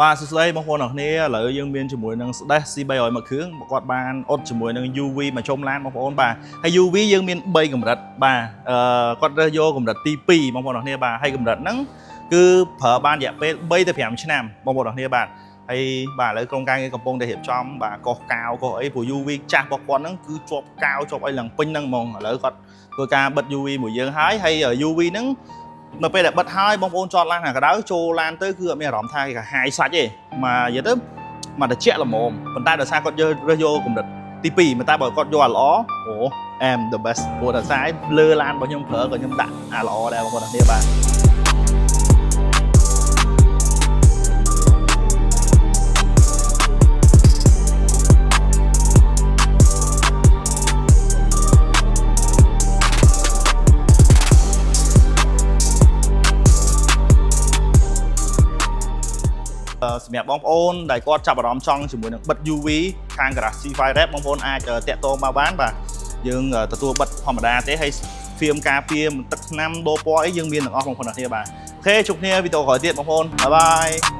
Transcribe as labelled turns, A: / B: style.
A: បាទសួស្តីបងប្អូនអរគ្នាឥឡូវយើងមានជាមួយនឹង Dash C300 មួយគ្រឿងគាត់បានអត់ជាមួយនឹង UV មកជុំឡានបងប្អូនបាទហើយ UV យើងមាន3កម្រិតបាទគាត់រើសយកកម្រិតទី2បងប្អូនអរគ្នាបាទហើយកម្រិតហ្នឹងគឺប្រើបានរយៈពេល3ទៅ5ឆ្នាំបងប្អូនអរគ្នាបាទហើយបាទឥឡូវក្រុមការងារកំពុងតែរៀបចំបាទកោះកាវកោះអីព្រោះ UV ចាស់របស់គាត់ហ្នឹងគឺជាប់កាវជាប់អីឡើងពេញហ្នឹងហ្មងឥឡូវគាត់ធ្វើការបិទ UV មួយយើងហើយ UV ហ្នឹងនៅពេលដែលបិទហើយបងប្អូនចតឡានខាងក្រៅចូលឡានទៅគឺអត់មានអារម្មណ៍ថាគេហាយសាច់ទេមកនិយាយទៅមកត្រជាក់ល្មមប៉ុន្តែដោយសារគាត់រើសយកកម្រិតទី2ប៉ុន្តែបើគាត់យកអាល្អអូ am the best ព្រោះដោយសារលើឡានរបស់ខ្ញុំប្រើក៏ខ្ញុំដាក់អាល្អដែរបងប្អូនគ្នាបាទសម្រាប់បងប្អូនដែលគាត់ចាប់អារម្មណ៍ចង់ជាមួយនឹងបិទ UV ខាង Garage C5 Rep បងប្អូនអាចតាក់ទងមកបានបាទយើងទទួលបិទធម្មតាទេហើយហ្វៀមការពារទឹកថ្នាំដូរពណ៌អីយើងមានទាំងអស់បងប្អូនអរគ្នាបាទអូខេជួបគ្នាវីដេអូក្រោយទៀតបងប្អូនបាយបាយ